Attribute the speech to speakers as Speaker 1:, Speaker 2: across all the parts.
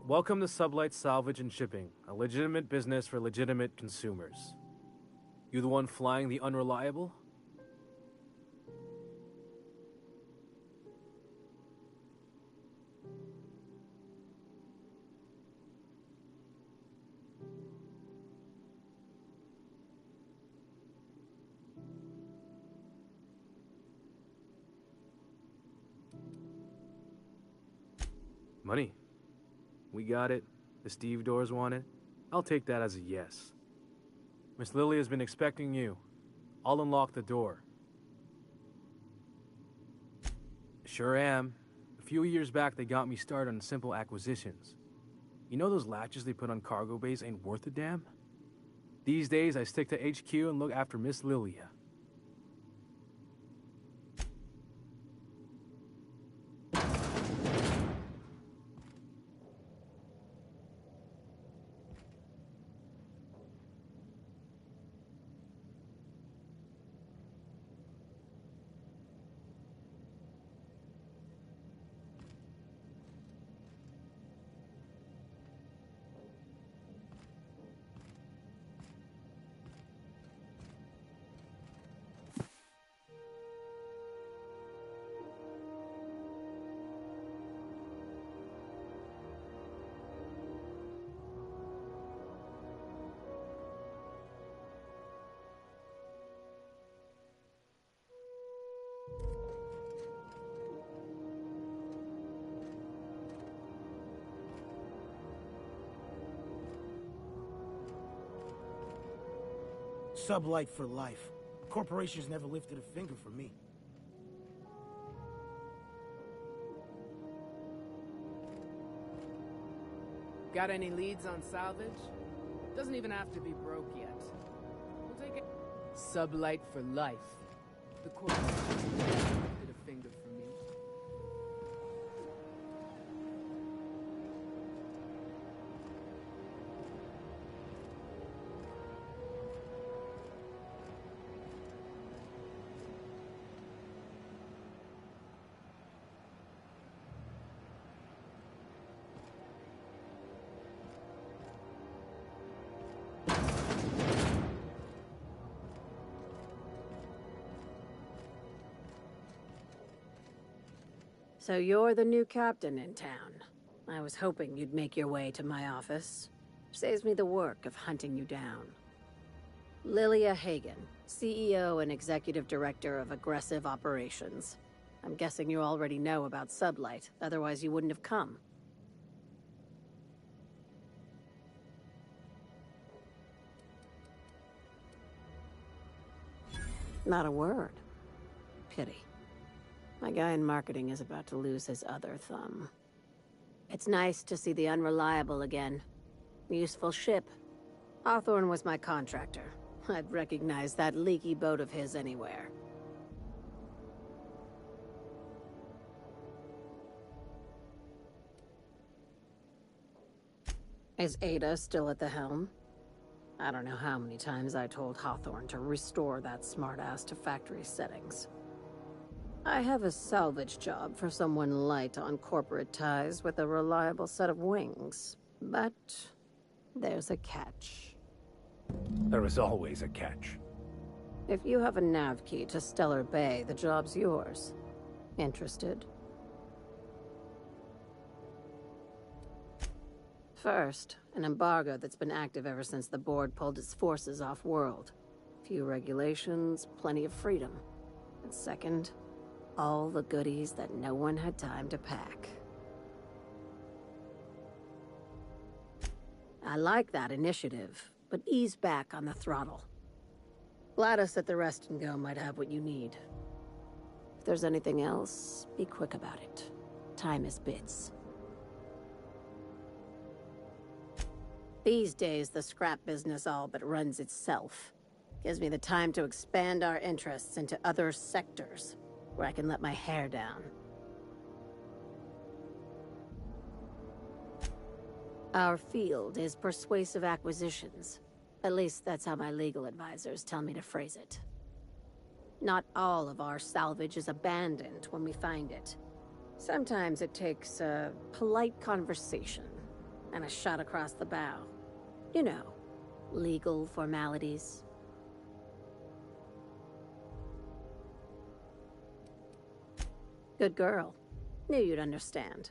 Speaker 1: Welcome to Sublight Salvage and Shipping, a legitimate business for legitimate consumers. You the one flying the Unreliable? Money. We got it. The Steve Doors want it. I'll take that as a yes. Miss Lily has been expecting you. I'll unlock the door. Sure am. A few years back, they got me started on simple acquisitions. You know those latches they put on cargo bays ain't worth a damn? These days, I stick to HQ and look after Miss Lilia.
Speaker 2: Sublight for life. Corporations never lifted a finger for me.
Speaker 3: Got any leads on salvage? Doesn't even have to be broke yet. We'll take it. Sublight for life. The corporations never lifted a finger for me.
Speaker 4: So you're the new captain in town. I was hoping you'd make your way to my office. Saves me the work of hunting you down. Lilia Hagen, CEO and Executive Director of Aggressive Operations. I'm guessing you already know about Sublight, otherwise you wouldn't have come. Not a word. Pity. My guy in marketing is about to lose his other thumb. It's nice to see the Unreliable again. Useful ship. Hawthorne was my contractor. I'd recognize that leaky boat of his anywhere. Is Ada still at the helm? I don't know how many times I told Hawthorne to restore that smartass to factory settings. I have a salvage job for someone light on corporate ties with a reliable set of wings. But there's a catch.
Speaker 5: There is always a catch.
Speaker 4: If you have a nav key to Stellar Bay, the job's yours. Interested? First, an embargo that's been active ever since the board pulled its forces off-world. Few regulations, plenty of freedom. And second, all the goodies that no one had time to pack. I like that initiative, but ease back on the throttle. Gladys at the Rest and Go might have what you need. If there's anything else, be quick about it. Time is bits. These days, the scrap business all but runs itself. Gives me the time to expand our interests into other sectors, where I can let my hair down. Our field is persuasive acquisitions. At least that's how my legal advisors tell me to phrase it. Not all of our salvage is abandoned when we find it. Sometimes it takes a polite conversation, and a shot across the bow. You know, legal formalities. Good girl. Knew you'd understand.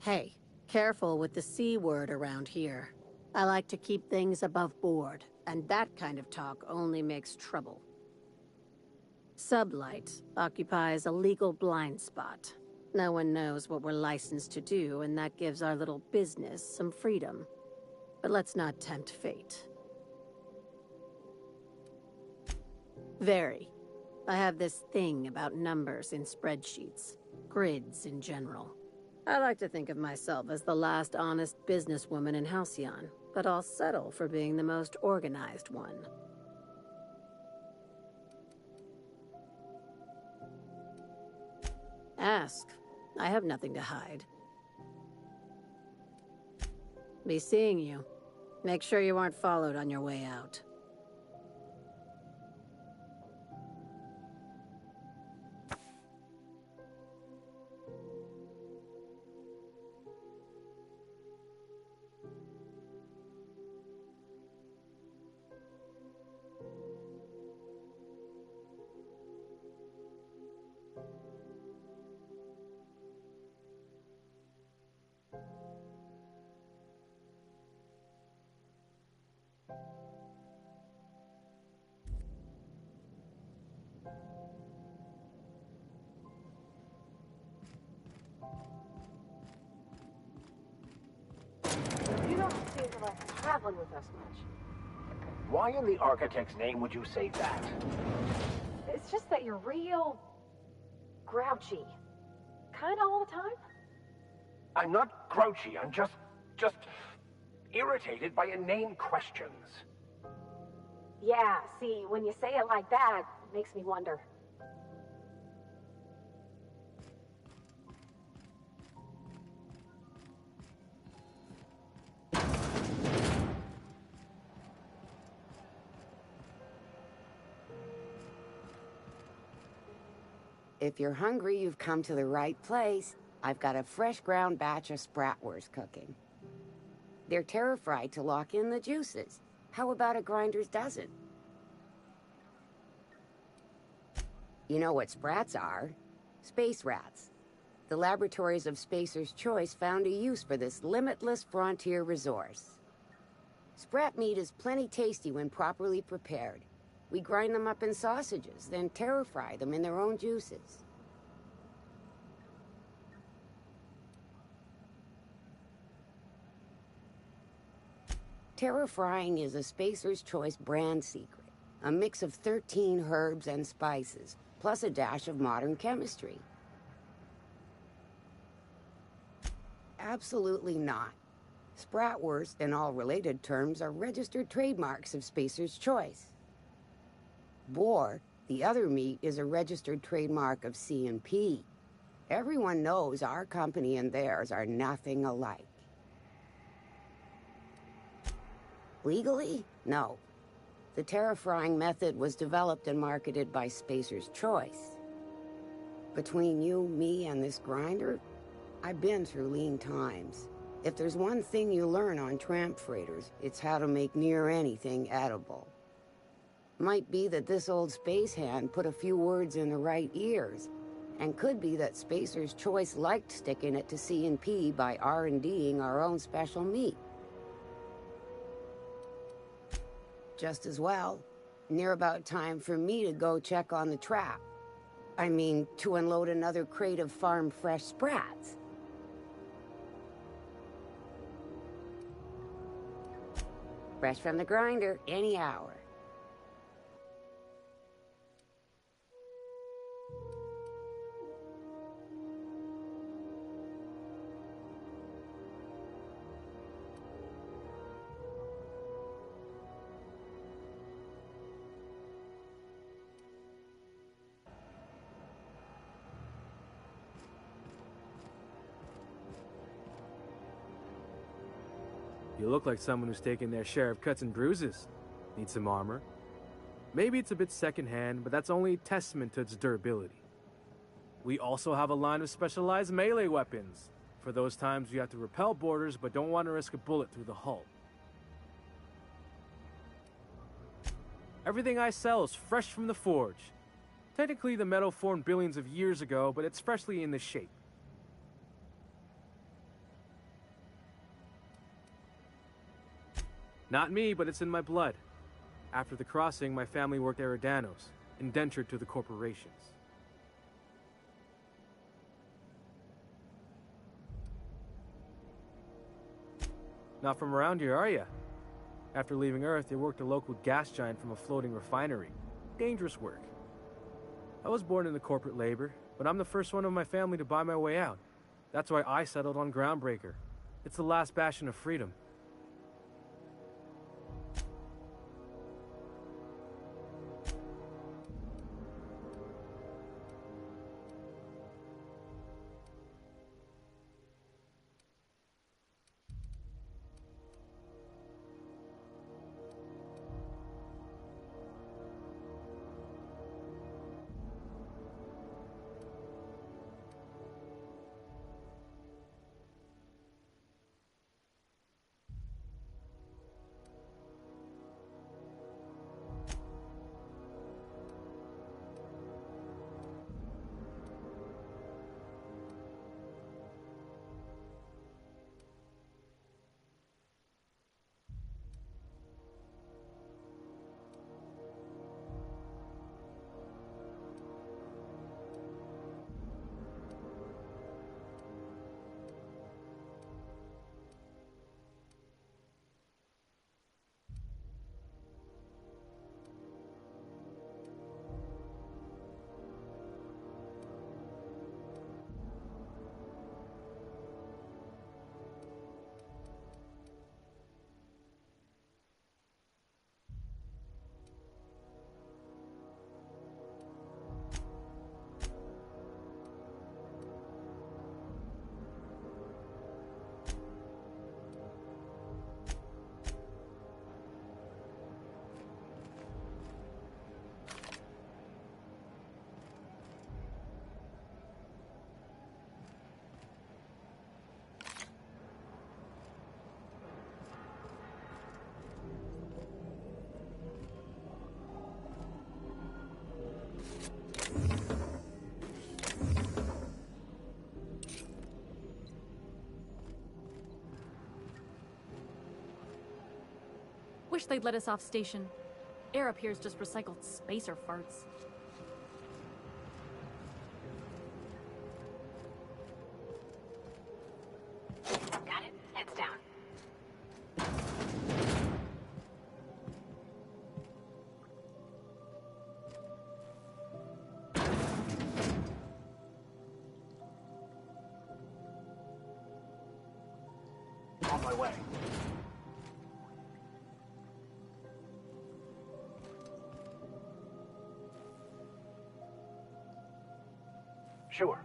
Speaker 4: Hey, careful with the C word around here. I like to keep things above board, and that kind of talk only makes trouble. Sublight occupies a legal blind spot. No one knows what we're licensed to do, and that gives our little business some freedom. But let's not tempt fate. Very. I have this thing about numbers in spreadsheets, grids in general. I like to think of myself as the last honest businesswoman in Halcyon, but I'll settle for being the most organized one. Ask. I have nothing to hide. Be seeing you. Make sure you aren't followed on your way out.
Speaker 6: You don't seem to like traveling with us much.
Speaker 5: Why in the architect's name would you say that?
Speaker 6: It's just that you're real grouchy. Kinda all the time.
Speaker 5: I'm not grouchy, I'm just irritated by inane questions.
Speaker 6: Yeah, see, when you say it like that, it makes me wonder.
Speaker 7: If you're hungry, you've come to the right place. I've got a fresh ground batch of Spratwurst cooking. They're terra-fried to lock in the juices. How about a grinder's dozen? You know what sprats are? Space rats. The laboratories of Spacer's Choice found a use for this limitless frontier resource. Sprat meat is plenty tasty when properly prepared. We grind them up in sausages, then terra-fry them in their own juices. Terra-frying is a Spacer's Choice brand secret. A mix of 13 herbs and spices, plus a dash of modern chemistry. Absolutely not. Spratwurst and all related terms are registered trademarks of Spacer's Choice. Boar, the other meat, is a registered trademark of C&P. Everyone knows our company and theirs are nothing alike. Legally? No. The terra-frying method was developed and marketed by Spacer's Choice. Between you, me, and this grinder, I've been through lean times. If there's one thing you learn on tramp freighters, it's how to make near anything edible. Might be that this old space hand put a few words in the right ears, and could be that Spacer's Choice liked sticking it to C&P by R&Ding our own special meat. Just as well, near about time for me to go check on the trap. I mean, to unload another crate of farm-fresh sprats. Fresh from the grinder, any hour.
Speaker 1: You look like someone who's taken their share of cuts and bruises. Need some armor? Maybe it's a bit secondhand, but that's only a testament to its durability. We also have a line of specialized melee weapons, for those times you have to repel boarders but don't want to risk a bullet through the hull. Everything I sell is fresh from the forge. Technically, the metal formed billions of years ago, but it's freshly in this shape. Not me, but it's in my blood. After the crossing, my family worked Eridanos, indentured to the corporations. Not from around here, are ya? After leaving Earth, they worked a local gas giant from a floating refinery. Dangerous work. I was born into corporate labor, but I'm the first one of my family to buy my way out. That's why I settled on Groundbreaker. It's the last bastion of freedom.
Speaker 8: Wish they'd let us off station. Air up here's just recycled spacer farts.
Speaker 6: Got it. Heads down.
Speaker 5: On my way. Sure.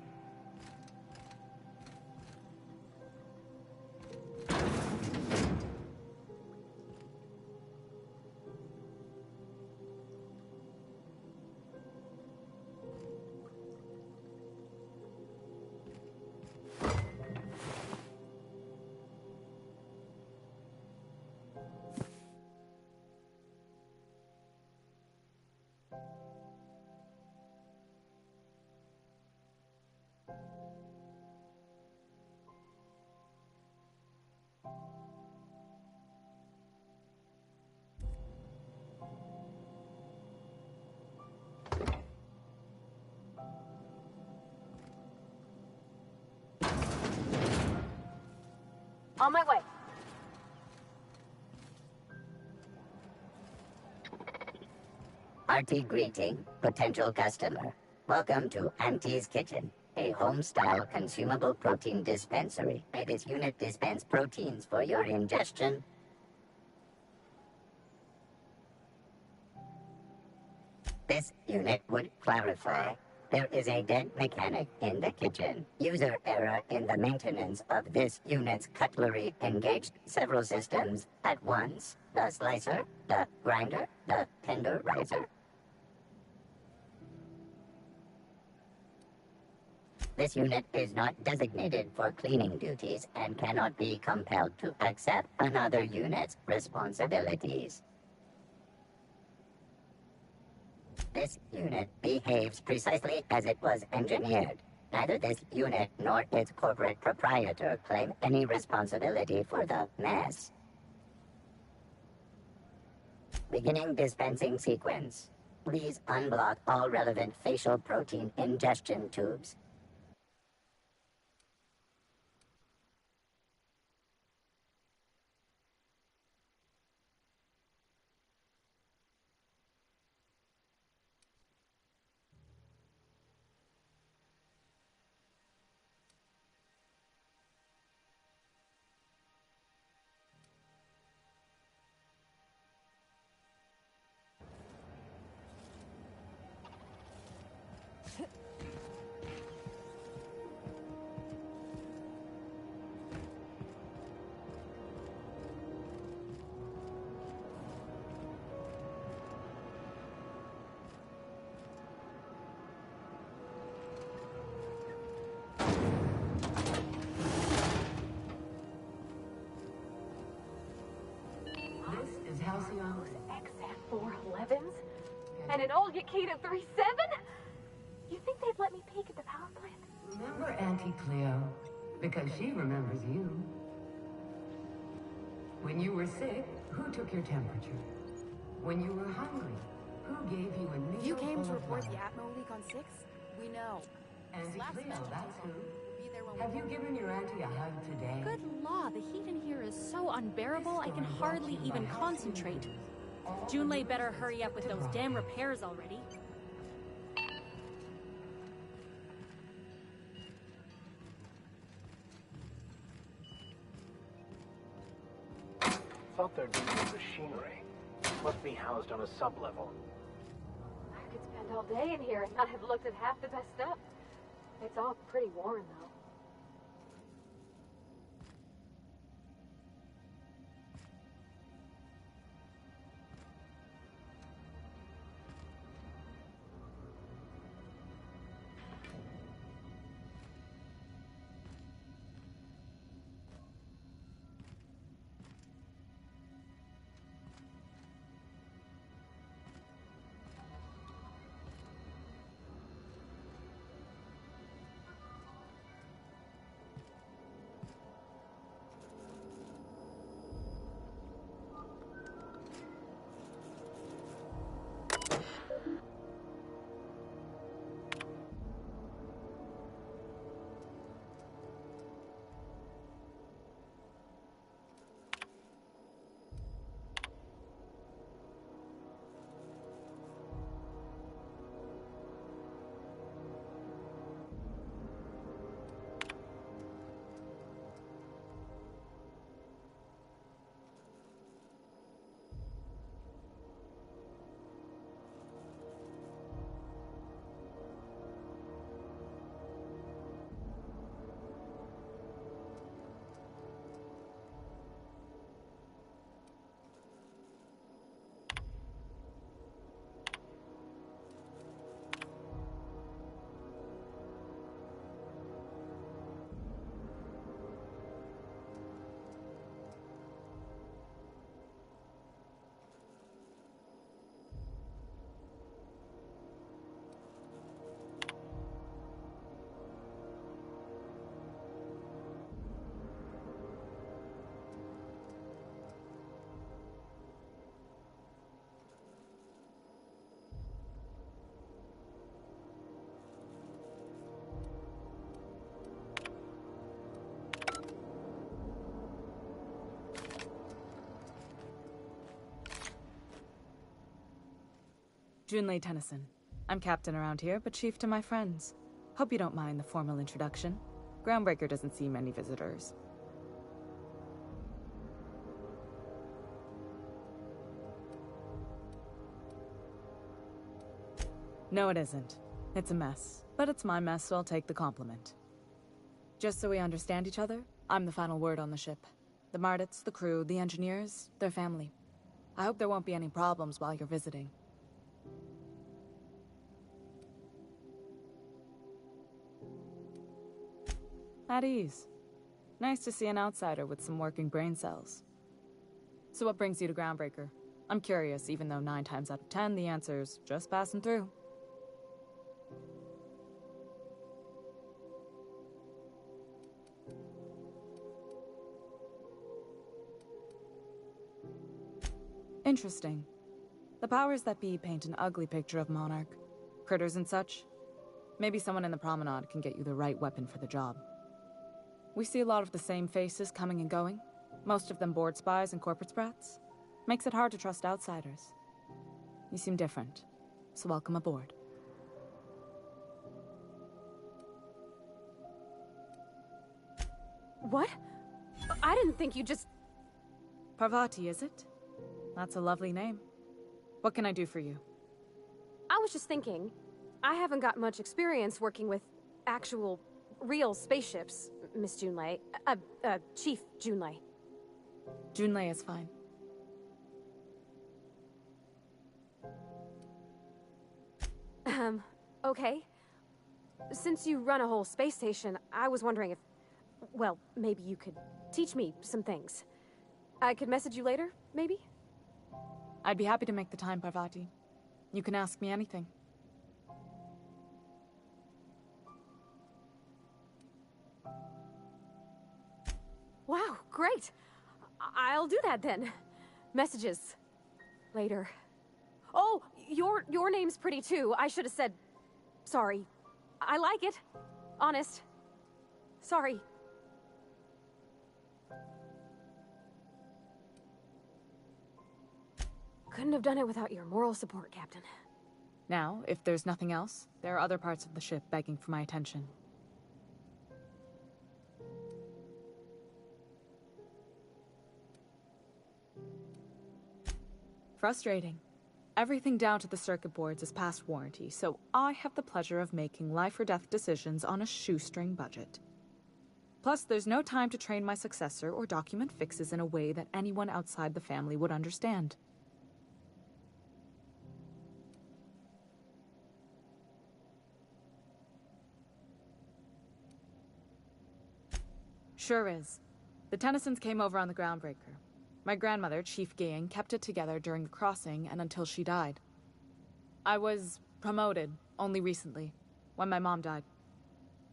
Speaker 6: On my way.
Speaker 9: Hearty greeting, potential customer. Welcome to Auntie's Kitchen, a home-style consumable protein dispensary. May this unit dispense proteins for your ingestion. This unit would clarify. There is a dead mechanic in the kitchen. User error in the maintenance of this unit's cutlery engaged several systems at once. The slicer, the grinder, the tenderizer. This unit is not designated for cleaning duties and cannot be compelled to accept another unit's responsibilities. This unit behaves precisely as it was engineered. Neither this unit nor its corporate proprietor claim any responsibility for the mess. Beginning dispensing sequence. Please unblock all relevant facial protein ingestion tubes.
Speaker 6: Those XF411s? And an old Yakita 37? You think they'd let me peek at the power plant?
Speaker 10: Remember Auntie Cleo? Because she remembers you. When you were sick, who took your temperature? When you were hungry, who gave you a needle?
Speaker 11: You came to report the Atmo leak on 6? We know.
Speaker 10: Auntie Cleo, that's who. Have you given your auntie a hug today?
Speaker 8: Good law, the heat in here is so unbearable I can hardly even concentrate. Junlei better hurry up with those damn repairs already.
Speaker 5: Thought there'd be some machinery. Must be housed on a sub-level.
Speaker 6: I could spend all day in here and not have looked at half the best stuff. It's all pretty worn, though.
Speaker 12: Junlei Tennyson. I'm captain around here, but chief to my friends. Hope you don't mind the formal introduction. Groundbreaker doesn't see many visitors. No, it isn't. It's a mess. But it's my mess, so I'll take the compliment. Just so we understand each other, I'm the final word on the ship. The Mardits, the crew, the engineers, their family. I hope there won't be any problems while you're visiting. At ease. Nice to see an outsider with some working brain cells. So what brings you to Groundbreaker? I'm curious, even though 9 times out of 10 the answer's just passing through. Interesting. The powers that be paint an ugly picture of Monarch. Critters and such. Maybe someone in the promenade can get you the right weapon for the job. We see a lot of the same faces coming and going. Most of them board spies and corporate sprats. Makes it hard to trust outsiders. You seem different, so welcome aboard.
Speaker 6: What? I didn't think you just...
Speaker 12: Parvati, is it? That's a lovely name. What can I do for you?
Speaker 6: I was just thinking, I haven't got much experience working with actual, real spaceships, Miss Junlei. Chief Junlei.
Speaker 12: Junlei is fine.
Speaker 6: Okay. Since you run a whole space station, I was wondering if... Well, maybe you could teach me some things. I could message you later, maybe?
Speaker 12: I'd be happy to make the time, Parvati. You can ask me anything.
Speaker 6: Wow, great. I'll do that then. Messages. Later. Oh, your name's pretty too. I should have said... Sorry. I like it. Honest. Sorry. Couldn't have done it without your moral support, Captain.
Speaker 12: Now, if there's nothing else, there are other parts of the ship begging for my attention. Frustrating. Everything down to the circuit boards is past warranty, so I have the pleasure of making life or death decisions on a shoestring budget. Plus, there's no time to train my successor or document fixes in a way that anyone outside the family would understand. Sure is. The Tennysons came over on the Groundbreaker. My grandmother, Chief Gaying, kept it together during the crossing and until she died. I was promoted only recently, when my mom died.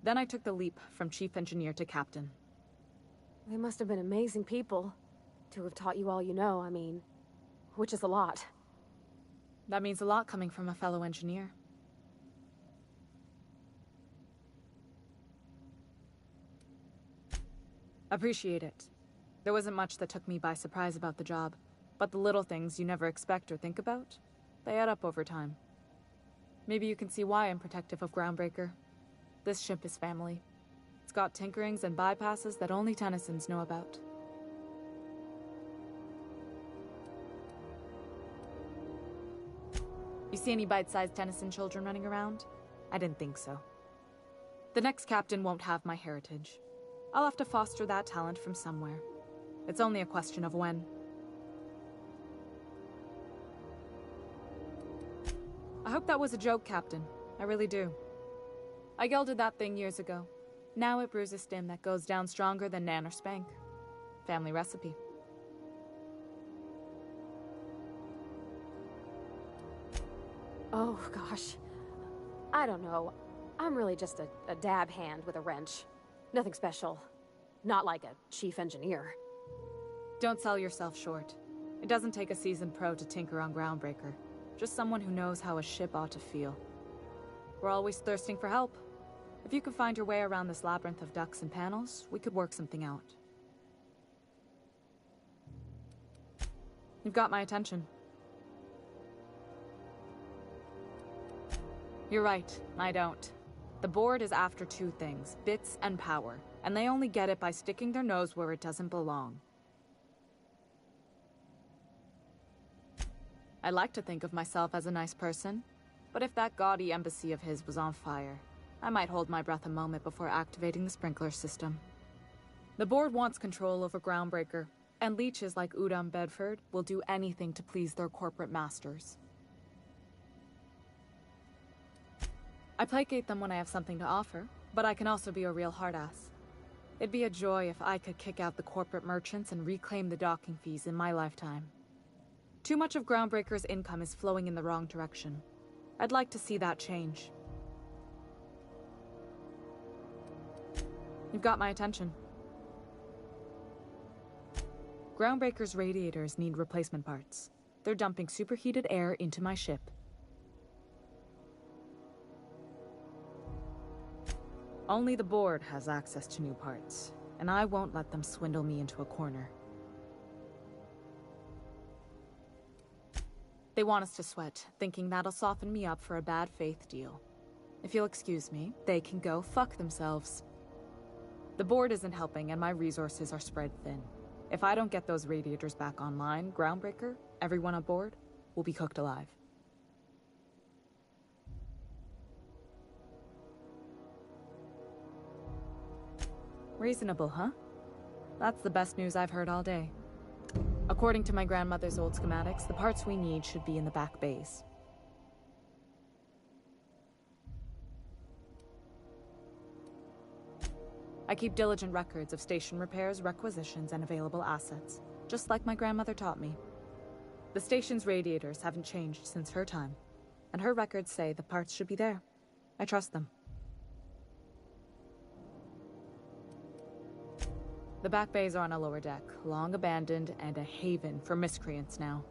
Speaker 12: Then I took the leap from chief engineer to captain.
Speaker 6: They must have been amazing people to have taught you all you know, I mean, which is a lot.
Speaker 12: That means a lot coming from a fellow engineer. Appreciate it. There wasn't much that took me by surprise about the job, but the little things you never expect or think about, they add up over time. Maybe you can see why I'm protective of Groundbreaker. This ship is family. It's got tinkerings and bypasses that only Tennysons know about. You see any bite-sized Tennyson children running around? I didn't think so. The next captain won't have my heritage. I'll have to foster that talent from somewhere. It's only a question of when. I hope that was a joke, Captain. I really do. I gelded that thing years ago. Now it brews a stim that goes down stronger than Nan or Spank. Family recipe.
Speaker 6: Oh, gosh. I don't know. I'm really just a dab hand with a wrench. Nothing special. Not like a chief engineer.
Speaker 12: Don't sell yourself short. It doesn't take a seasoned pro to tinker on Groundbreaker. Just someone who knows how a ship ought to feel. We're always thirsting for help. If you could find your way around this labyrinth of ducts and panels, we could work something out. You've got my attention. You're right, I don't. The board is after 2 things, bits and power, and they only get it by sticking their nose where it doesn't belong. I like to think of myself as a nice person, but if that gaudy embassy of his was on fire, I might hold my breath a moment before activating the sprinkler system. The board wants control over Groundbreaker, and leeches like Udom Bedford will do anything to please their corporate masters. I placate them when I have something to offer, but I can also be a real hard-ass. It'd be a joy if I could kick out the corporate merchants and reclaim the docking fees in my lifetime. Too much of Groundbreaker's income is flowing in the wrong direction. I'd like to see that change. You've got my attention. Groundbreaker's radiators need replacement parts. They're dumping superheated air into my ship. Only the board has access to new parts, and I won't let them swindle me into a corner. They want us to sweat, thinking that'll soften me up for a bad faith deal. If you'll excuse me, they can go fuck themselves. The board isn't helping, and my resources are spread thin. If I don't get those radiators back online, Groundbreaker, everyone aboard, will be cooked alive. Reasonable, huh? That's the best news I've heard all day. According to my grandmother's old schematics, the parts we need should be in the back bays. I keep diligent records of station repairs, requisitions, and available assets, just like my grandmother taught me. The station's radiators haven't changed since her time, and her records say the parts should be there. I trust them. The back bays are on a lower deck, long abandoned and a haven for miscreants now.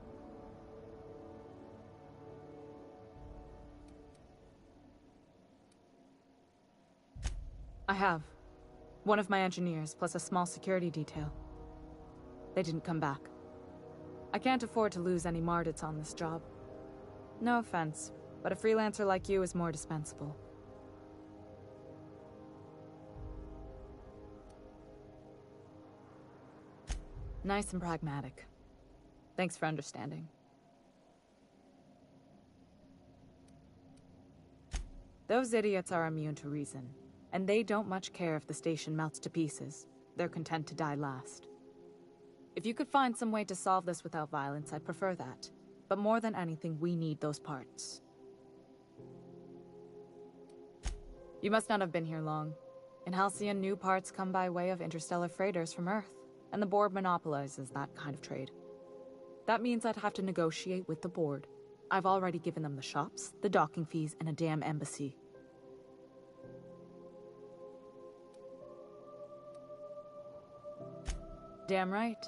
Speaker 12: I have. One of my engineers, plus a small security detail. They didn't come back. I can't afford to lose any Mardits on this job. No offense, but a freelancer like you is more dispensable. Nice and pragmatic. Thanks for understanding. Those idiots are immune to reason, and they don't much care if the station melts to pieces. They're content to die last. If you could find some way to solve this without violence, I'd prefer that. But more than anything, we need those parts. You must not have been here long. In Halcyon, new parts come by way of interstellar freighters from Earth, and the board monopolizes that kind of trade. That means I'd have to negotiate with the board. I've already given them the shops, the docking fees, and a damn embassy. Damn right.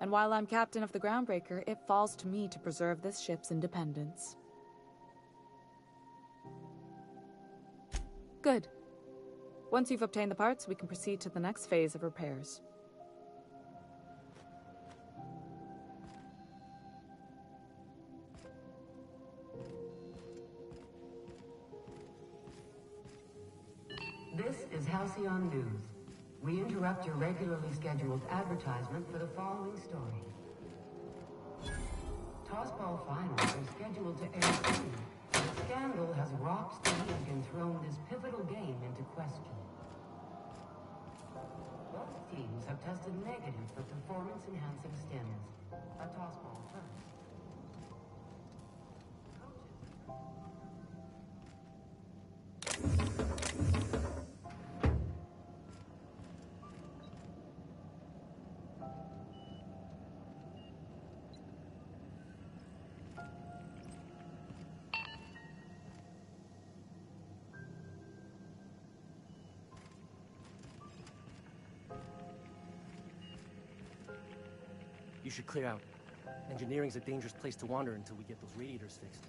Speaker 12: And while I'm captain of the Groundbreaker, it falls to me to preserve this ship's independence. Good. Once you've obtained the parts, we can proceed to the next phase of repairs.
Speaker 10: This is Halcyon News. We interrupt your regularly scheduled advertisement for the following story. Tossball finals are scheduled to air soon. The scandal has rocked the league and thrown this pivotal game into question. Both teams have tested negative for performance-enhancing stims. A tossball first.
Speaker 13: You should clear out. Engineering's a dangerous place to wander until we get those radiators fixed.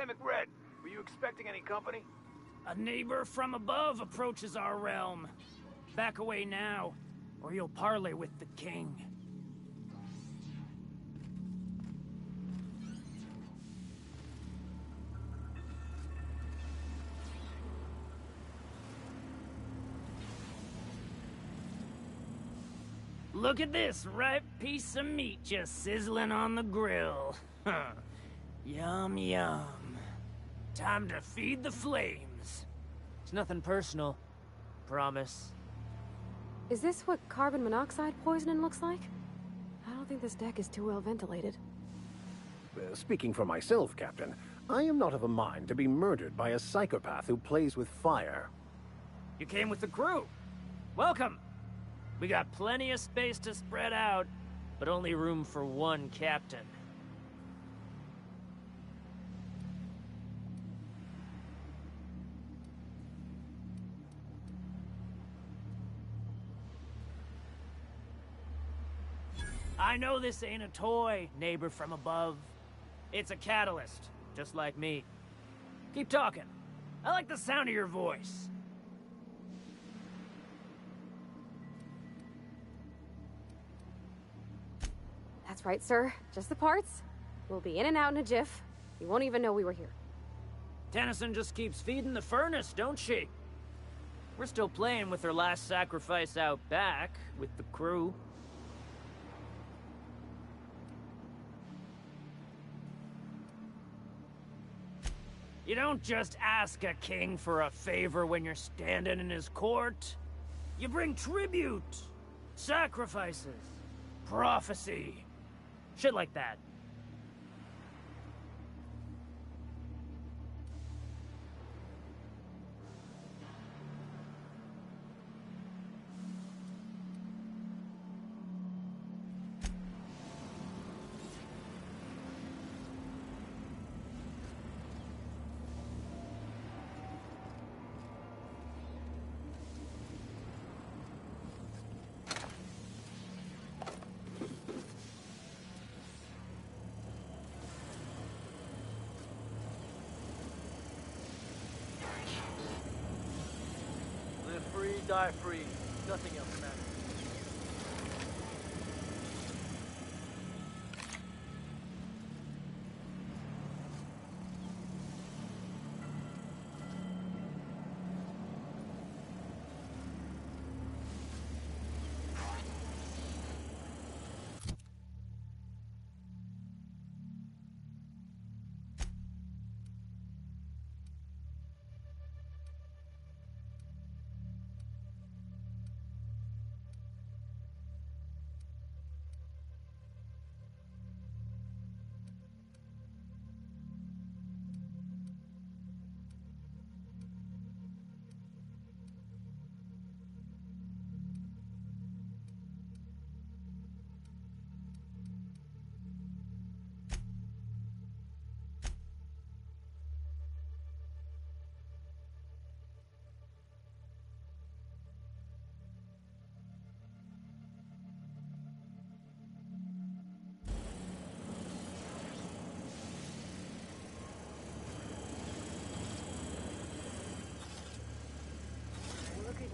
Speaker 5: Hey, McRed, were you expecting any company?
Speaker 14: A neighbor from above approaches our realm. Back away now, or you'll parley with the king. Look at this ripe piece of meat just sizzling on the grill. Yum, yum. Time to feed the flames. It's nothing personal. Promise.
Speaker 6: Is this what carbon monoxide poisoning looks like? I don't think this deck is too well ventilated.
Speaker 5: Speaking for myself, Captain, I am not of a mind to be murdered by a psychopath who plays with fire.
Speaker 14: You came with the crew. Welcome. We got plenty of space to spread out, but only room for one captain. I know this ain't a toy, neighbor from above. It's a catalyst, just like me. Keep talking. I like the sound of your voice.
Speaker 6: That's right, sir. Just the parts. We'll be in and out in a jiff. You won't even know we were here.
Speaker 14: Tennyson just keeps feeding the furnace, don't she? We're still playing with her last sacrifice out back, with the crew. You don't just ask a king for a favor when you're standing in his court. You bring tribute, sacrifices, prophecy, shit like that.
Speaker 15: Live free, die free. Nothing else matters.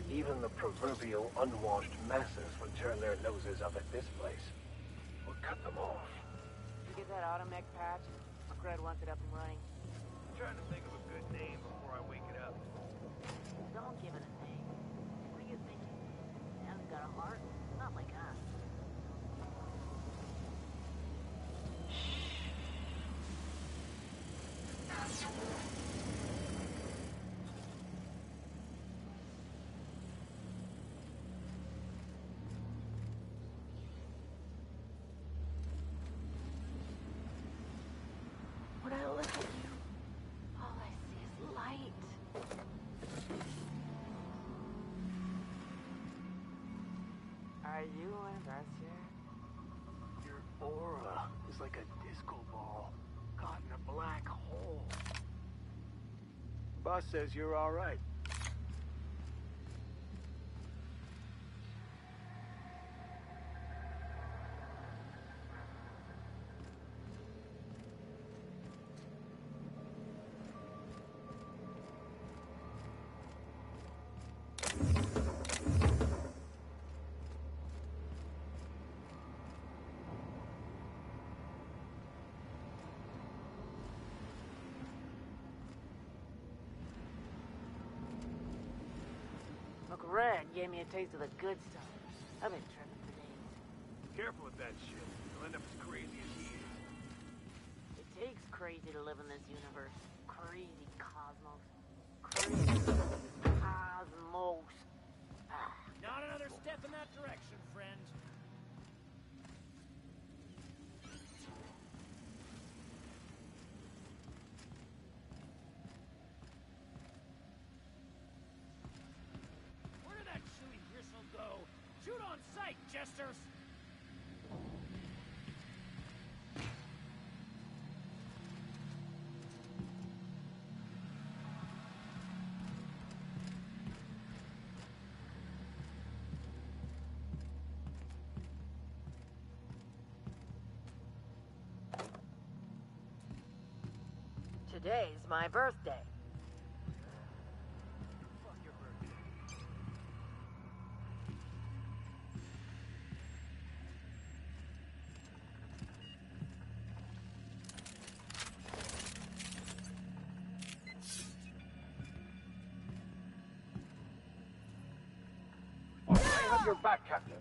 Speaker 5: Even the proverbial unwashed masses would turn their noses up at this place. Or cut them off.
Speaker 16: You get that automech patch? McRed wants it up and running.
Speaker 5: I'm trying to think of a good name before I wake it up.
Speaker 16: Don't give it a name. What are you thinking? It hasn't got a heart? Not like us. When I look at you, all I see is light. Are you with us yet?
Speaker 5: Your aura is like a disco ball caught in a black hole. Boss says you're all right.
Speaker 16: gave me a taste of the good stuff. I've been tripping for days.
Speaker 5: Careful with that shit. You'll end up as crazy as he is.
Speaker 16: It takes crazy to live in this universe. Crazy cosmos. Crazy cosmos.
Speaker 14: Not another step in that direction, friend. Where did that chewy gristle go? Shoot on sight, jesters!
Speaker 16: Today's my birthday.
Speaker 5: Fuck your birthday. I have your back, Captain.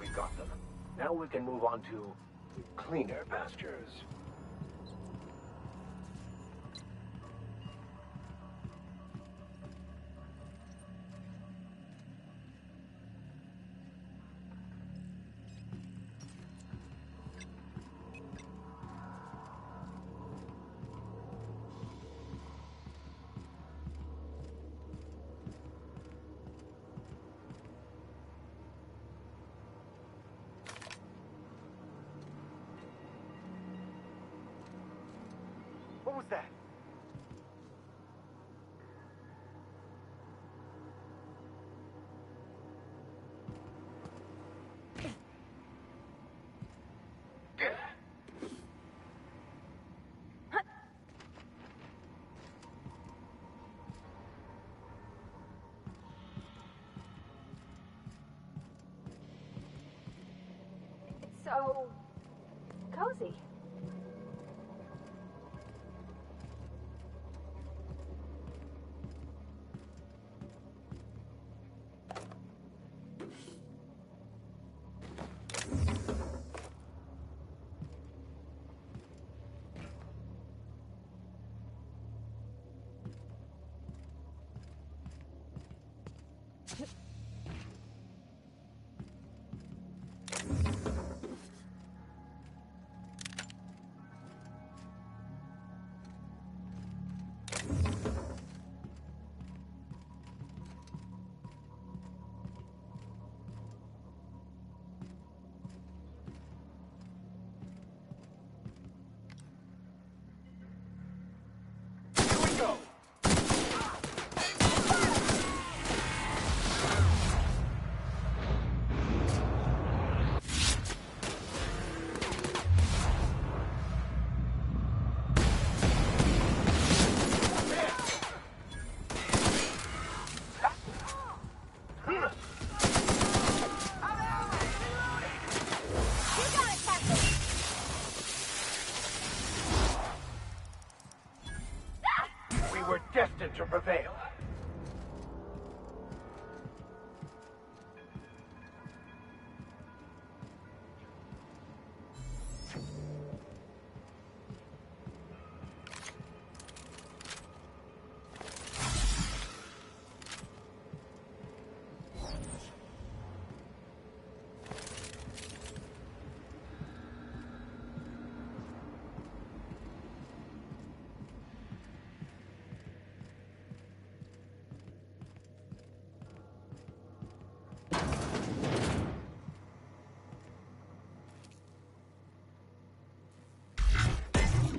Speaker 5: we got them. Now we can move on to cleaner pastures.
Speaker 17: What was that?
Speaker 6: It's so cozy.
Speaker 5: Destined to prevail.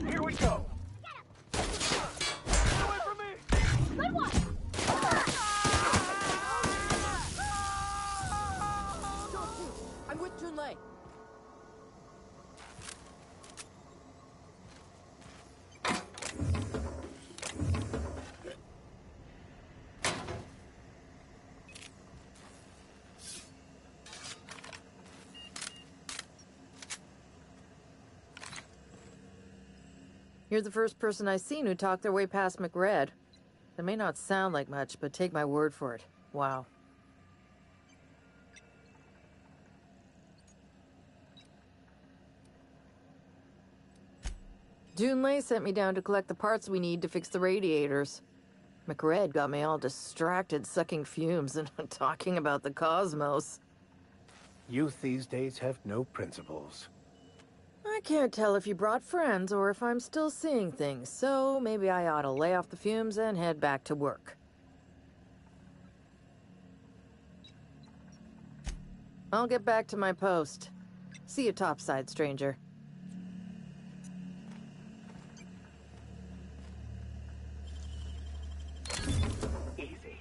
Speaker 5: Here we go. Get away from me!
Speaker 6: Good one!
Speaker 3: I'm with Junlei.
Speaker 18: You're the first person I've seen who talked their way past McRed. That may not sound like much, but take my word for it. Wow. Junlei sent me down to collect the parts we need to fix the radiators. McRed got me all distracted sucking fumes and talking about the cosmos.
Speaker 5: Youth these days have no principles.
Speaker 18: I can't tell if you brought friends or if I'm still seeing things, so maybe I ought to lay off the fumes and head back to work. I'll get back to my post. See you topside, stranger.
Speaker 5: Easy.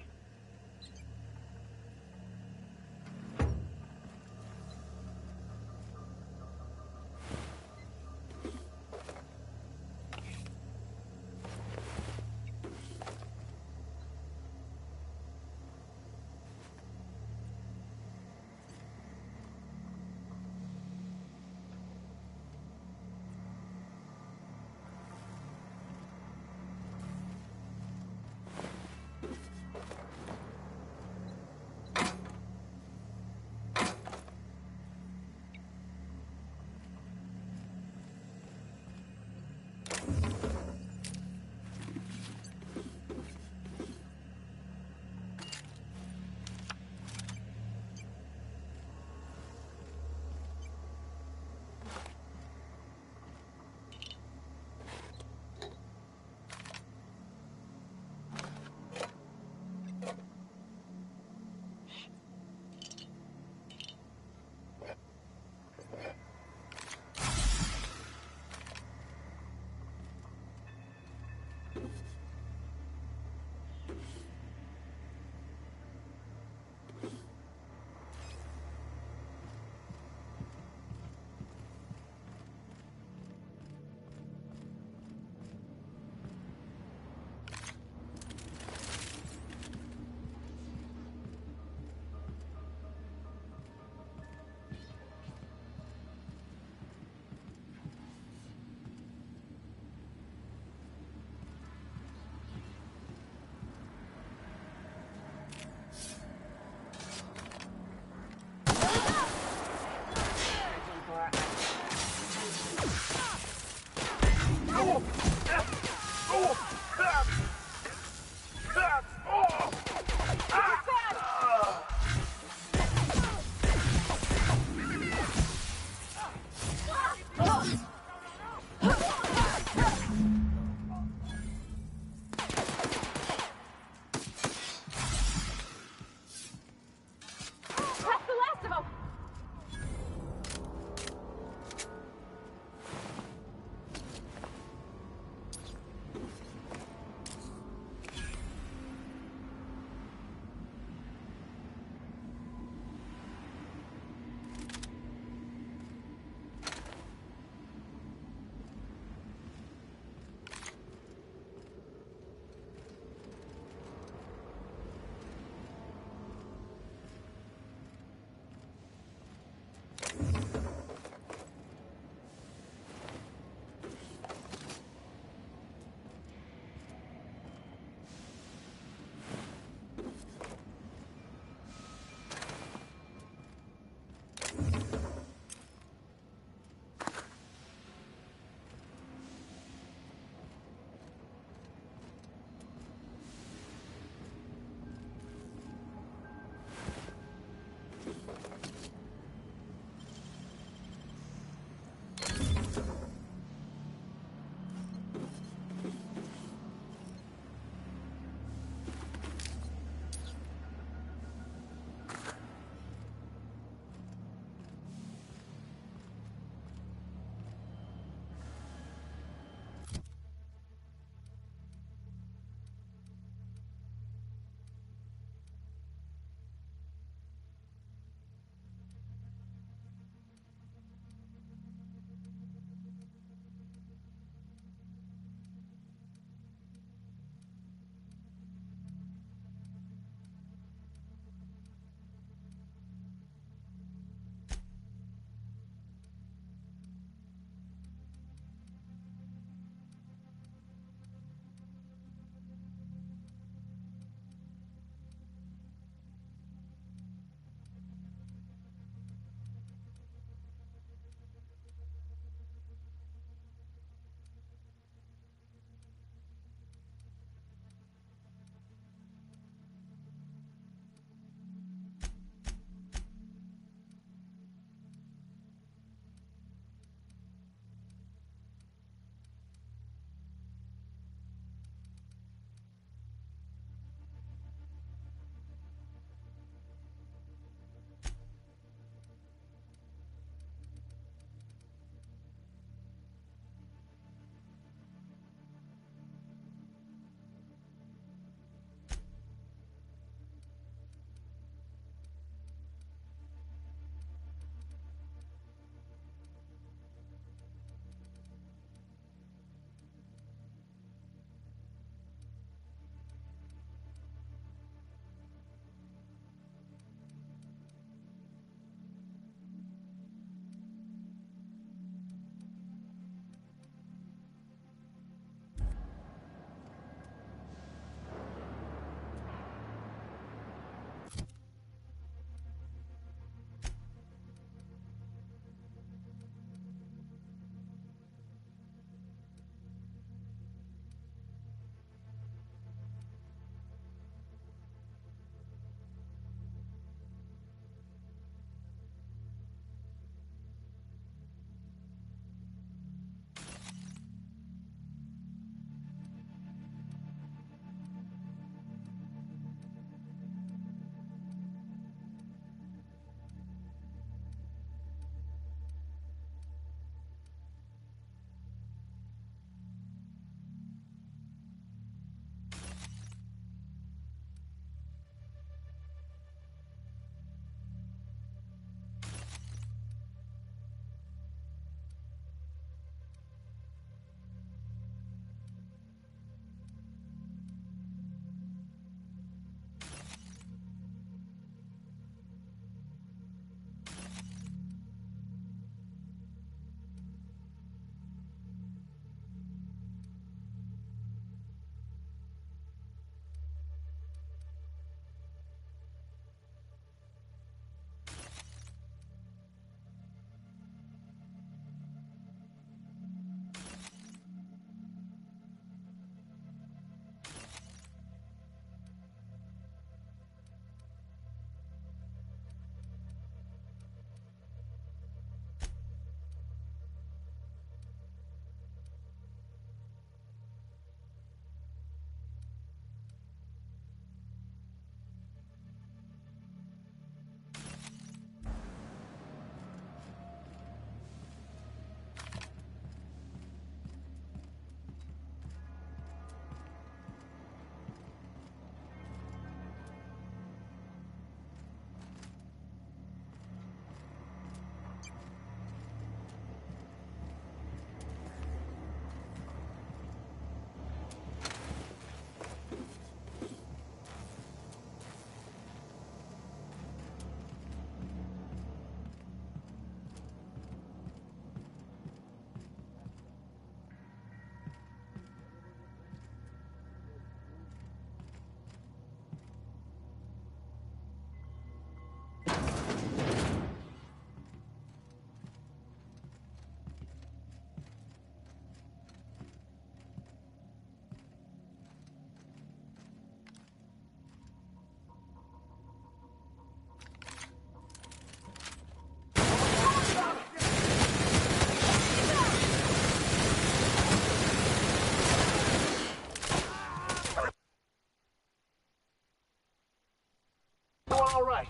Speaker 5: right.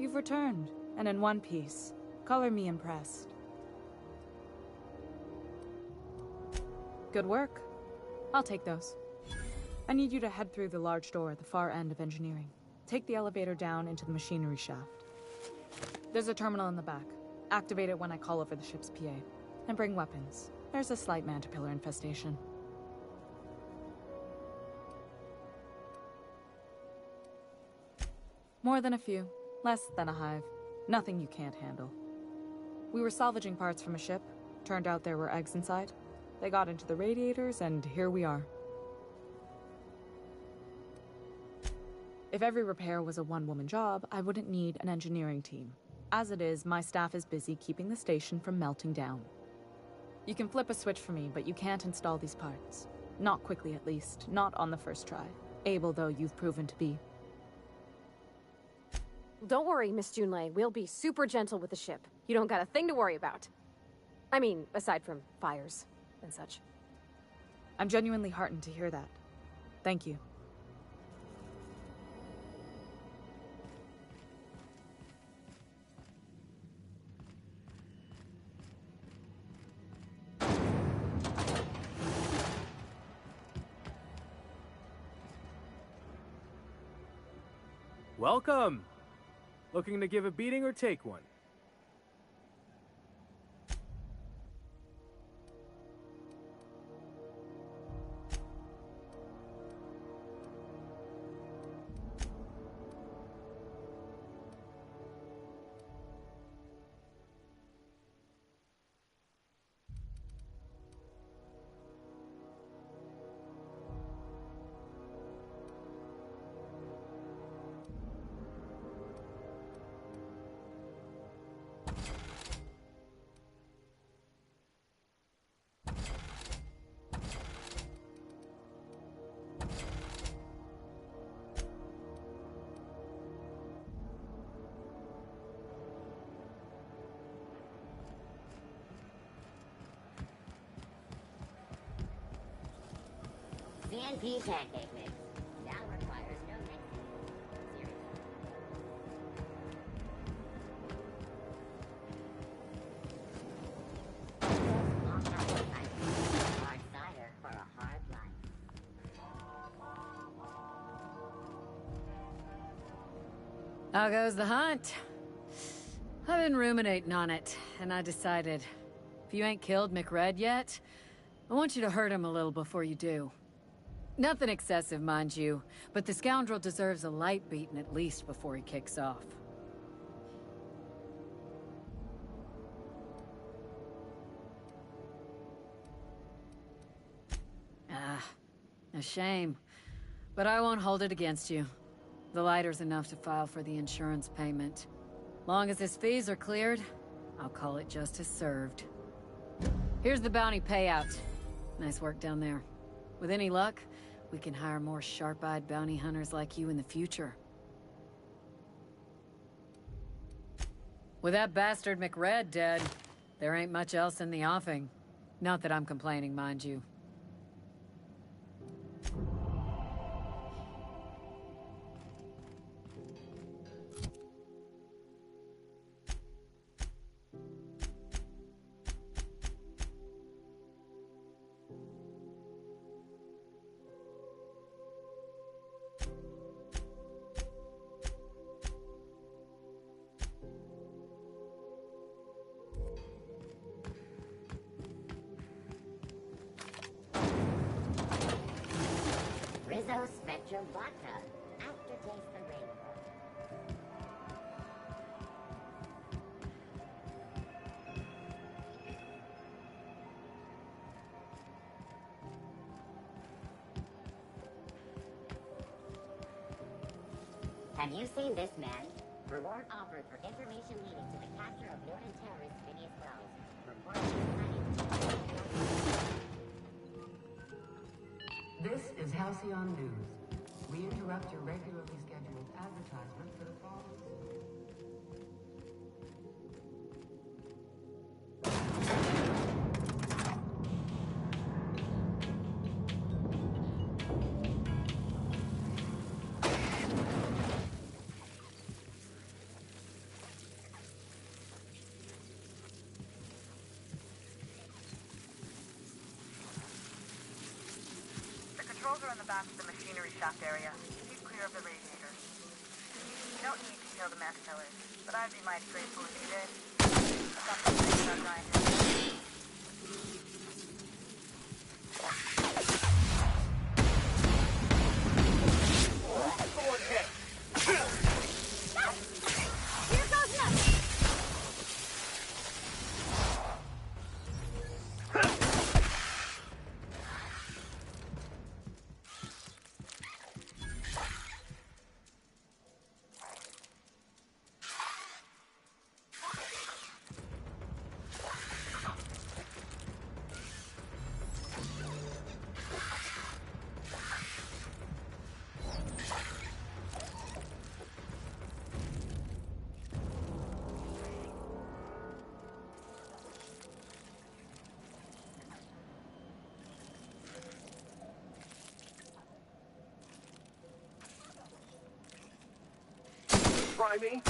Speaker 12: You've returned, and in one piece. Color me impressed. Good work. I'll take those. I need you to head through the large door at the far end of engineering. Take the elevator down into the machinery shaft. There's a terminal in the back. Activate it when I call over the ship's PA. And bring weapons. There's a slight Mantipillar infestation. More than a few. Less than a hive. Nothing you can't handle. We were salvaging parts from a ship. Turned out there were eggs inside. They got into the radiators, and here we are. If every repair was a one-woman job, I wouldn't need an engineering team. As it is, my staff is busy keeping the station from melting down. You can flip a switch for me, but you can't install these parts. Not quickly, at least. Not on the first try. Able, though, you've proven to be.
Speaker 6: Don't worry, Miss Junlei. We'll be super gentle with the ship. You don't got a thing to worry about. I mean, aside from fires and such.
Speaker 12: I'm genuinely heartened to hear that. Thank you.
Speaker 1: Welcome! Looking to give a beating or take one?
Speaker 9: CNP pancake mix. Now requires no mixing. Hard cider for a hard life.
Speaker 4: How goes the hunt? I've been ruminating on it, and I decided, if you ain't killed McRed yet, I want you to hurt him a little before you do. Nothing excessive, mind you, but the scoundrel deserves a light beating at least before he kicks off. A shame. But I won't hold it against you. The lighter's enough to file for the insurance payment. Long as his fees are cleared, I'll call it justice served. Here's the bounty payout. Nice work down there. With any luck, we can hire more sharp-eyed bounty hunters like you in the future. With that bastard McRed dead, there ain't much else in the offing. Not that I'm complaining, mind you.
Speaker 9: Rizzo Spectrum Vodka. Aftertaste the rainbow. Have you seen this man? Reward offered for information leading to the capture of Northern terrorist Phineas Wells. Reported
Speaker 10: This is Halcyon News. We interrupt your regularly scheduled advertisement for the following.
Speaker 17: Controls are in the back of the machinery shaft area. Keep clear of the radiators. You don't need to kill the meth killers, but I'd be mighty grateful if you did. I've got some things about Ryan.
Speaker 5: Go ahead. I mean?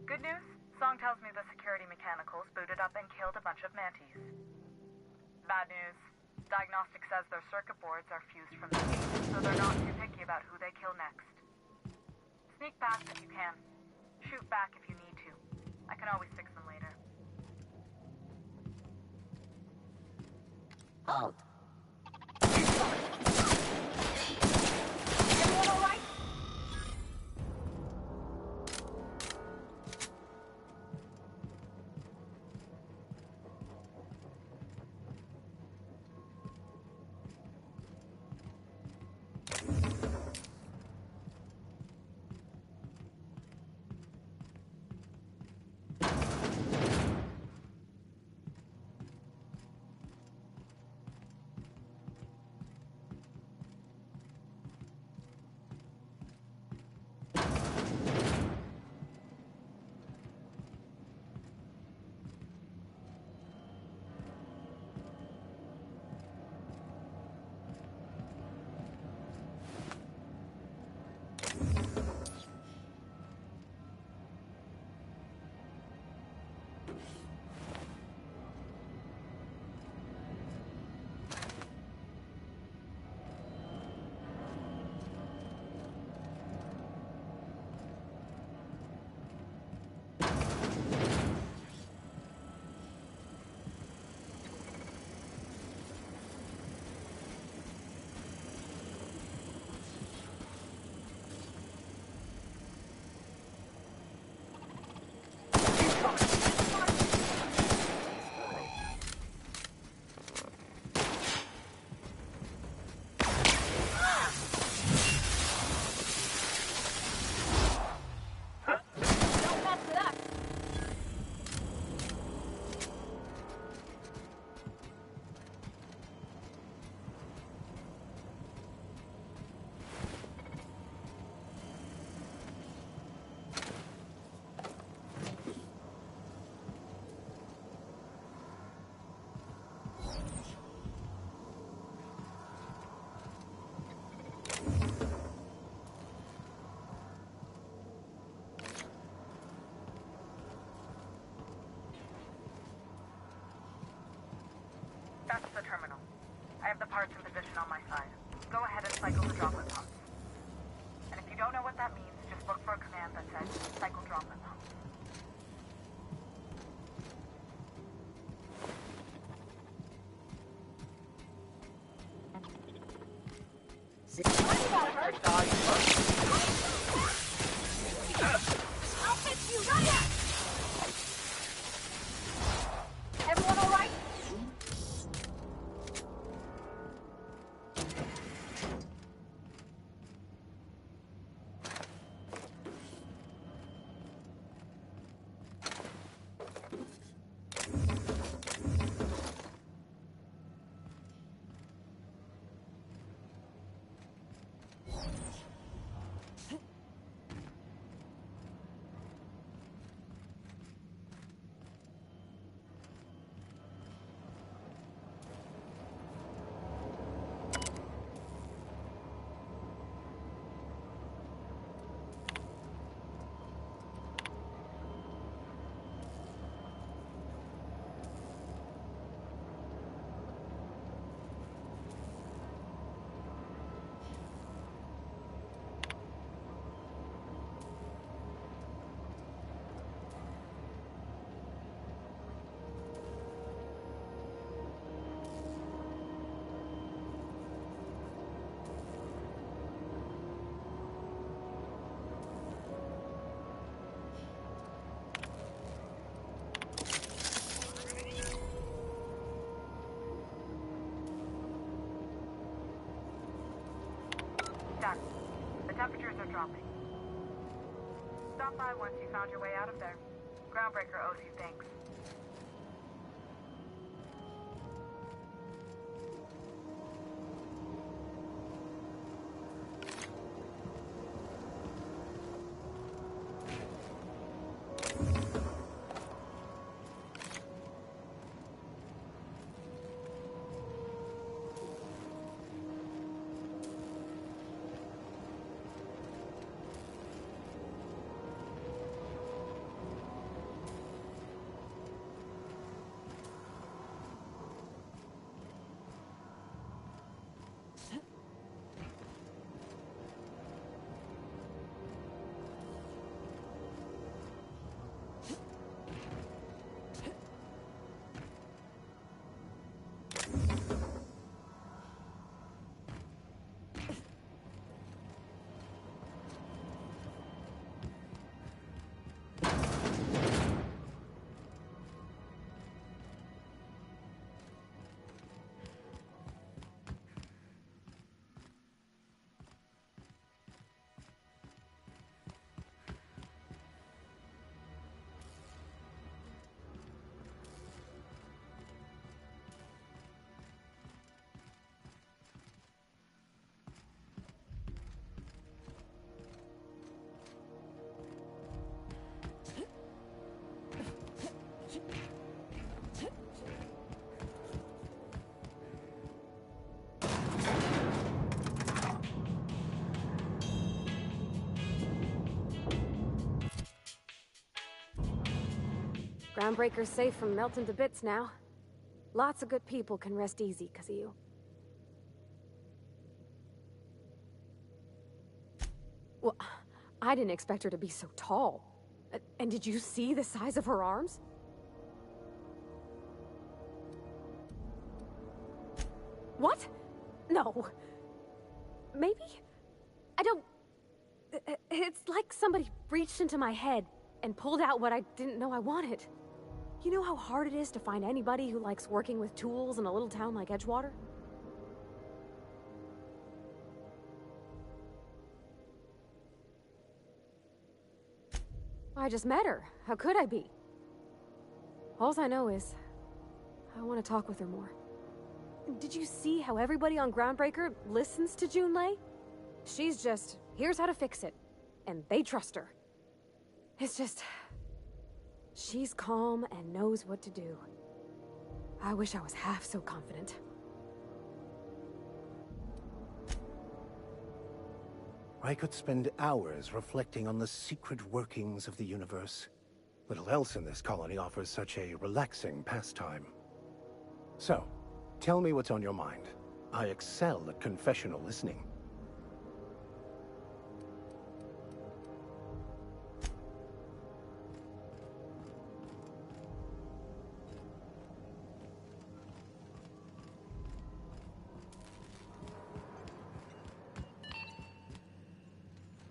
Speaker 17: Good news? Song tells me the security mechanicals booted up and killed a bunch of mantis. Bad news. Diagnostic says their circuit boards are fused from the heat, so they're not too picky about who they kill next. Sneak past if you can. Shoot back if you need to. I can always fix them later.
Speaker 9: Halt.
Speaker 17: Everyone all right? That's the terminal. I have the parts in position on my side. Go ahead and cycle the droplet pumps. And if you don't know what that means, just look for a command that says cycle droplet pumps.
Speaker 6: I'll fix you right up! Everyone all right?
Speaker 17: Done. The temperatures are dropping. Stop by once you found your way out of there. Groundbreaker owes you thanks.
Speaker 6: Groundbreaker's safe from melting to bits now. Lots of good people can rest easy because of you. Well, I didn't expect her to be so tall. And did you see the size of her arms? What? No. Maybe? I don't... It's like somebody reached into my head and pulled out what I didn't know I wanted. You know how hard it is to find anybody who likes working with tools in a little town like Edgewater? I just met her. How could I be? All I know is, I want to talk with her more. Did you see how everybody on Groundbreaker listens to Junlei? She's just, here's how to fix it. And they trust her. It's just... she's calm and knows what to do. I wish I was half so confident.
Speaker 19: I could spend hours reflecting on the secret workings of the universe. Little else in this colony offers such a relaxing pastime. So, Tell me what's on your mind. I excel at confessional listening.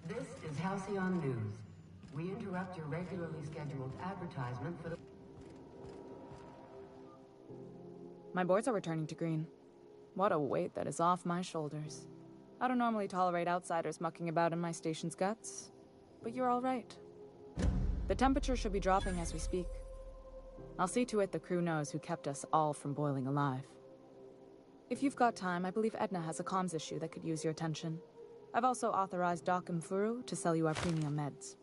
Speaker 10: This is Halcyon News. We interrupt your regularly scheduled advertisement for the...
Speaker 12: My boards are returning to green. What a weight that is off my shoulders. I don't normally tolerate outsiders mucking about in my station's guts, but you're all right. The temperature should be dropping as we speak. I'll see to it the crew knows who kept us all from boiling alive. If you've got time, I believe Edna has a comms issue that could use your attention. I've also authorized Doc and Furu to sell you our premium meds.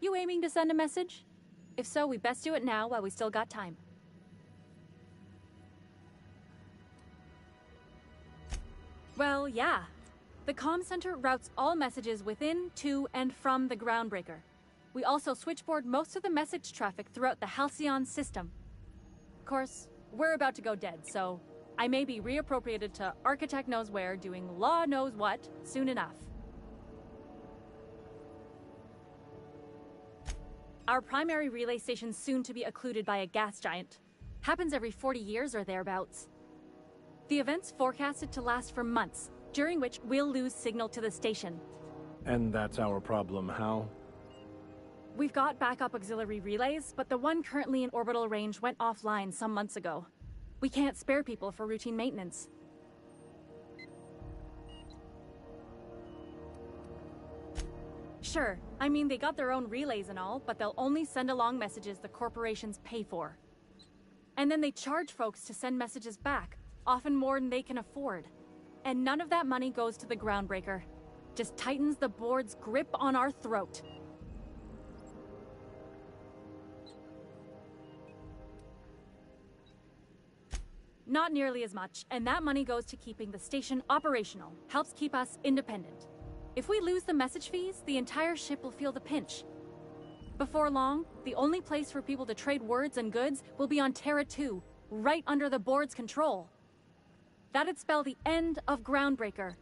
Speaker 8: You aiming to send a message? If so, we best do it now while we still got time. Well, yeah. The comm center routes all messages within, to, and from the Groundbreaker. We also switchboard most of the message traffic throughout the Halcyon system. Of course, we're about to go dead, so I may be reappropriated to Architect Knows Where doing Law Knows What soon enough. Our primary relay station's soon to be occluded by a gas giant. Happens every 40 years or thereabouts. The event's forecasted to last for months, during which we'll lose signal to the station.
Speaker 20: And that's our problem, how?
Speaker 8: We've got backup auxiliary relays, but the one currently in orbital range went offline some months ago. We can't spare people for routine maintenance. Sure, I mean they got their own relays and all, but they'll only send along messages the corporations pay for. And then they charge folks to send messages back, often more than they can afford. And none of that money goes to the Groundbreaker. Just tightens the board's grip on our throat. Not nearly as much, and that money goes to keeping the station operational, helps keep us independent. If we lose the message fees, the entire ship will feel the pinch. Before long, the only place for people to trade words and goods will be on Terra 2, right under the board's control. That'd spell the end of Groundbreaker.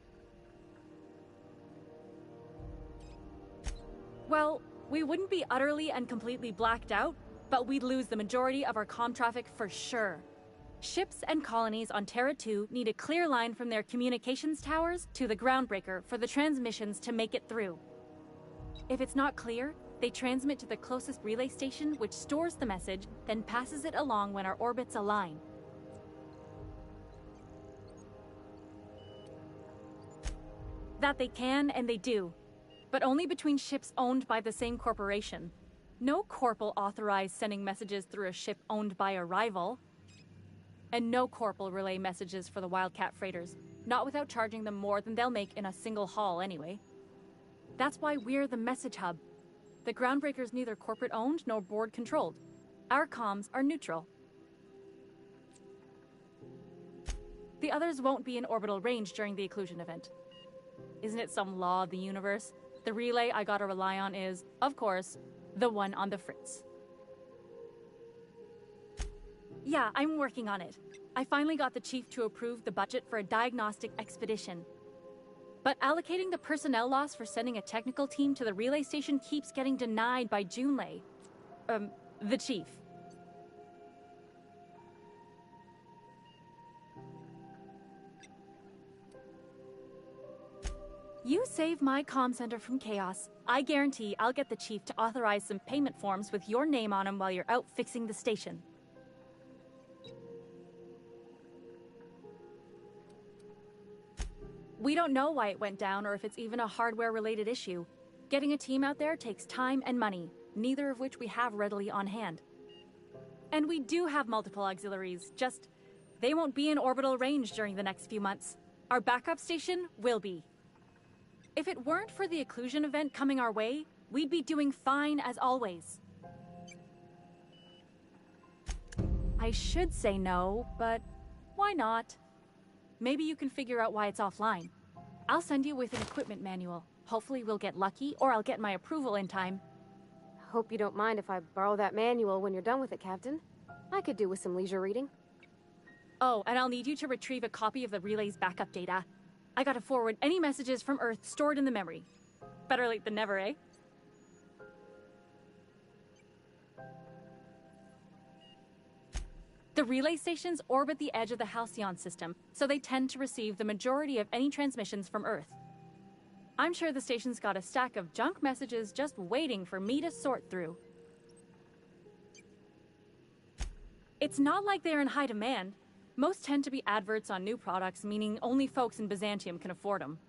Speaker 8: Well, we wouldn't be utterly and completely blacked out, but we'd lose the majority of our comm traffic for sure. Ships and colonies on Terra 2 need a clear line from their communications towers to the Groundbreaker for the transmissions to make it through. If it's not clear, they transmit to the closest relay station, which stores the message, then passes it along when our orbits align. That they can, and they do. But only between ships owned by the same corporation. No corp will authorize sending messages through a ship owned by a rival. And no corp will relay messages for the Wildcat freighters, not without charging them more than they'll make in a single haul anyway. That's why we're the message hub. The Groundbreaker's neither corporate owned nor board controlled. Our comms are neutral. The others won't be in orbital range during the occlusion event. Isn't it some law of the universe? The relay I gotta rely on is, of course, the one on the Fritz. Yeah, I'm working on it. I finally got the chief to approve the budget for a diagnostic expedition. But allocating the personnel loss for sending a technical team to the relay station keeps getting denied by Junlei. The chief. You save my comm center from chaos. I guarantee I'll get the chief to authorize some payment forms with your name on them while you're out fixing the station. We don't know why it went down or if it's even a hardware-related issue. Getting a team out there takes time and money, neither of which we have readily on hand. And we do have multiple auxiliaries, just they won't be in orbital range during the next few months. Our backup station will be. If it weren't for the occlusion event coming our way, we'd be doing fine as always. I should say no, but why not? Maybe you can figure out why it's offline. I'll send you with an equipment manual. Hopefully we'll get lucky, or I'll get my approval in time.
Speaker 6: Hope you don't mind if I borrow that manual when you're done with it, Captain. I could do with some leisure reading.
Speaker 8: Oh, and I'll need you to retrieve a copy of the relay's backup data. I gotta forward any messages from Earth stored in the memory. Better late than never, eh? The relay stations orbit the edge of the Halcyon system, so they tend to receive the majority of any transmissions from Earth. I'm sure the station's got a stack of junk messages just waiting for me to sort through. It's not like they're in high demand. Most tend to be adverts on new products, meaning only folks in Byzantium can afford them.